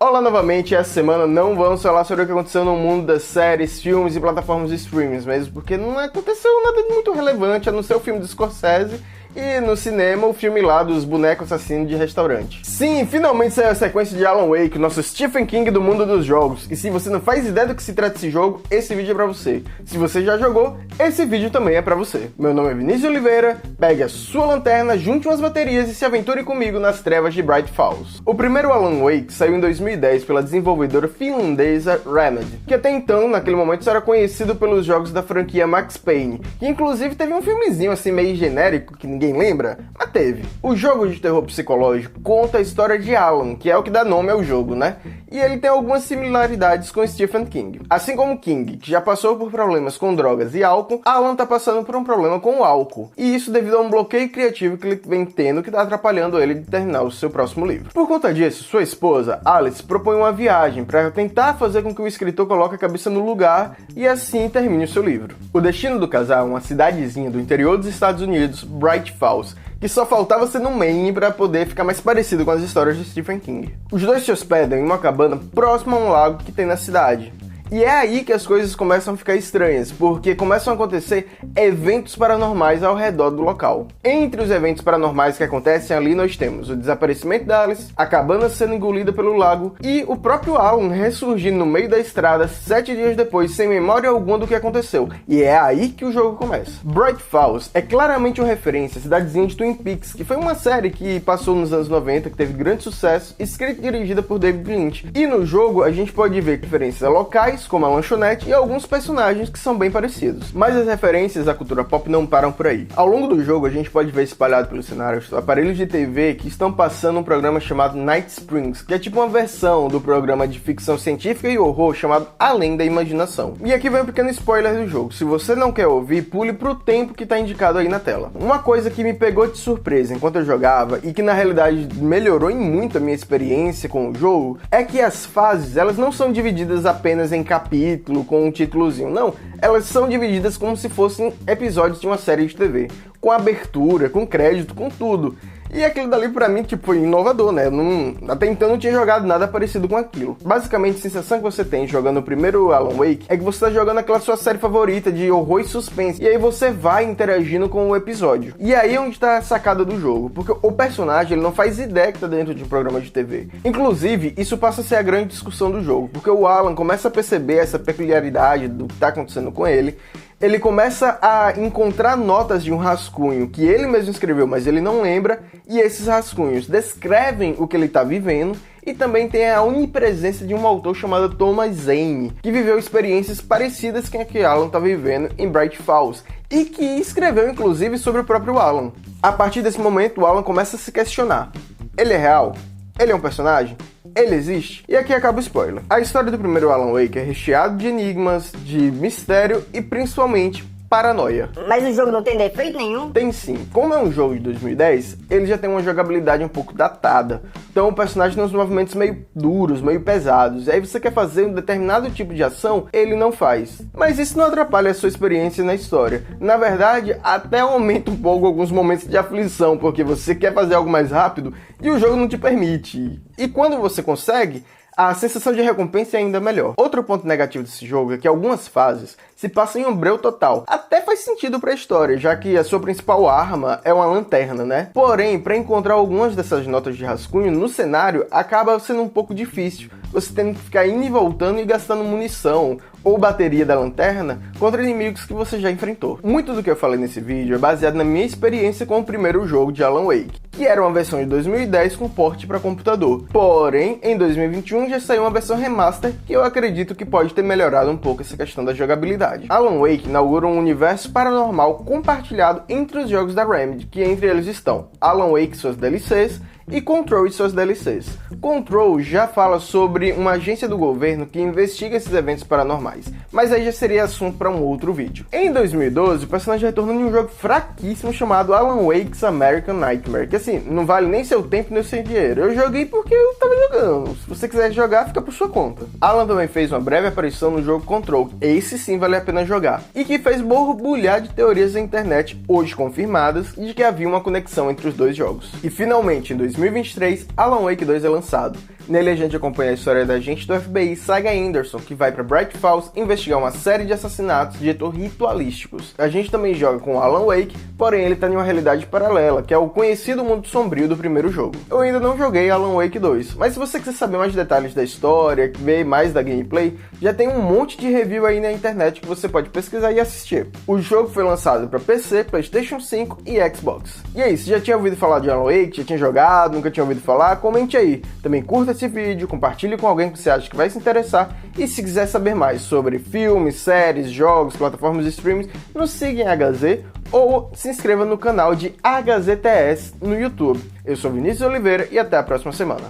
Olá novamente, essa semana não vamos falar sobre o que aconteceu no mundo das séries, filmes e plataformas de streaming mesmo, porque não aconteceu nada de muito relevante, a não ser o filme do Scorsese e no cinema o filme lá dos bonecos assassinos de restaurante. Sim, finalmente saiu a sequência de Alan Wake, nosso Stephen King do mundo dos jogos, e se você não faz ideia do que se trata esse jogo, esse vídeo é pra você. Se você já jogou, esse vídeo também é pra você. Meu nome é Vinícius Oliveira, pegue a sua lanterna, junte umas baterias e se aventure comigo nas trevas de Bright Falls. O primeiro Alan Wake saiu em 2010 pela desenvolvedora finlandesa Remedy, que até então, naquele momento, só era conhecido pelos jogos da franquia Max Payne, que inclusive teve um filmezinho assim meio genérico, que ninguém lembra, mas teve. O jogo de terror psicológico conta a história de Alan, que é o que dá nome ao jogo, né? E ele tem algumas similaridades com Stephen King. Assim como King, que já passou por problemas com drogas e álcool, Alan tá passando por um problema com o álcool. E isso devido a um bloqueio criativo que ele vem tendo que tá atrapalhando ele de terminar o seu próximo livro. Por conta disso, sua esposa, Alice, propõe uma viagem para tentar fazer com que o escritor coloque a cabeça no lugar e assim termine o seu livro. O destino do casal é uma cidadezinha do interior dos Estados Unidos, Bright Falls, que só faltava ser no Maine para poder ficar mais parecido com as histórias de Stephen King. Os dois se hospedam em uma cabana próxima a um lago que tem na cidade. E é aí que as coisas começam a ficar estranhas, porque começam a acontecer eventos paranormais ao redor do local. Entre os eventos paranormais que acontecem ali, nós temos o desaparecimento da Alice, a cabana sendo engolida pelo lago e o próprio Alan ressurgindo no meio da estrada 7 dias depois, sem memória alguma do que aconteceu. E é aí que o jogo começa. Bright Falls é claramente uma referência à cidadezinha de Twin Peaks, que foi uma série que passou nos anos 90, que teve grande sucesso, escrita e dirigida por David Lynch. E no jogo a gente pode ver referências a locais, como a lanchonete, e alguns personagens que são bem parecidos. Mas as referências à cultura pop não param por aí. Ao longo do jogo, a gente pode ver espalhado pelos cenários aparelhos de TV que estão passando um programa chamado Night Springs, que é tipo uma versão do programa de ficção científica e horror chamado Além da Imaginação. E aqui vem um pequeno spoiler do jogo. Se você não quer ouvir, pule pro tempo que está indicado aí na tela. Uma coisa que me pegou de surpresa enquanto eu jogava, e que na realidade melhorou em muito a minha experiência com o jogo, é que as fases, elas não são divididas apenas em capítulos, com um títulozinho. Não, elas são divididas como se fossem episódios de uma série de TV, com abertura, com crédito, com tudo. E aquilo dali pra mim, tipo, foi inovador, né? Até então não tinha jogado nada parecido com aquilo. Basicamente, a sensação que você tem jogando o primeiro Alan Wake é que você tá jogando aquela sua série favorita de horror e suspense. E aí você vai interagindo com o episódio. E aí é onde tá a sacada do jogo. Porque o personagem, ele não faz ideia que tá dentro de um programa de TV. Inclusive, isso passa a ser a grande discussão do jogo. Porque o Alan começa a perceber essa peculiaridade do que tá acontecendo com ele. Ele começa a encontrar notas de um rascunho que ele mesmo escreveu, mas ele não lembra, e esses rascunhos descrevem o que ele está vivendo, e também tem a onipresença de um autor chamado Thomas Zane, que viveu experiências parecidas com a que Alan está vivendo em Bright Falls, e que escreveu inclusive sobre o próprio Alan. A partir desse momento, o Alan começa a se questionar. Ele é real? Ele é um personagem? Ele existe? E aqui acaba o spoiler. A história do primeiro Alan Wake é recheada de enigmas, de mistério e principalmente paranoia. Mas o jogo não tem defeito nenhum? Tem sim. Como é um jogo de 2010, ele já tem uma jogabilidade um pouco datada. Então o personagem tem uns movimentos meio duros, meio pesados. E aí você quer fazer um determinado tipo de ação, ele não faz. Mas isso não atrapalha a sua experiência na história. Na verdade, até aumenta um pouco alguns momentos de aflição, porque você quer fazer algo mais rápido e o jogo não te permite. E quando você consegue, a sensação de recompensa é ainda melhor. Outro ponto negativo desse jogo é que algumas fases se passam em um breu total. Até faz sentido para a história, já que a sua principal arma é uma lanterna, né? Porém, para encontrar algumas dessas notas de rascunho no cenário, acaba sendo um pouco difícil. Você tem que ficar indo e voltando e gastando munição ou bateria da lanterna contra inimigos que você já enfrentou. Muito do que eu falei nesse vídeo é baseado na minha experiência com o primeiro jogo de Alan Wake, que era uma versão de 2010 com porte para computador. Porém, em 2021 já saiu uma versão remaster que eu acredito que pode ter melhorado um pouco essa questão da jogabilidade. Alan Wake inaugura um universo paranormal compartilhado entre os jogos da Remedy, que entre eles estão Alan Wake e suas DLCs e Control e suas DLCs. Control já fala sobre uma agência do governo que investiga esses eventos paranormais, mas aí já seria assunto para um outro vídeo. Em 2012, o personagem retornou em um jogo fraquíssimo chamado Alan Wake's American Nightmare, que assim, não vale nem seu tempo nem seu dinheiro. Eu joguei porque eu tava jogando. Se você quiser jogar, fica por sua conta. Alan também fez uma breve aparição no jogo Control, esse sim vale a pena jogar, e que fez borbulhar de teorias da internet, hoje confirmadas, de que havia uma conexão entre os dois jogos. E finalmente, em 2023, Alan Wake 2 é lançado. Nele a gente acompanha a história da agente do FBI, Saga Anderson, que vai para Bright Falls investigar uma série de assassinatos dito ritualísticos. A gente também joga com Alan Wake, porém ele tá em uma realidade paralela, que é o conhecido mundo sombrio do primeiro jogo. Eu ainda não joguei Alan Wake 2, mas se você quiser saber mais detalhes da história, ver mais da gameplay, já tem um monte de review aí na internet que você pode pesquisar e assistir. O jogo foi lançado para PC, PlayStation 5 e Xbox. E aí, se já tinha ouvido falar de Alan Wake, já tinha jogado, nunca tinha ouvido falar, comente aí. Também curta esse vídeo, compartilhe com alguém que você acha que vai se interessar, e se quiser saber mais sobre filmes, séries, jogos, plataformas de streaming, nos siga em HZ ou se inscreva no canal de HZTS no YouTube. Eu sou Vinícius Oliveira e até a próxima semana.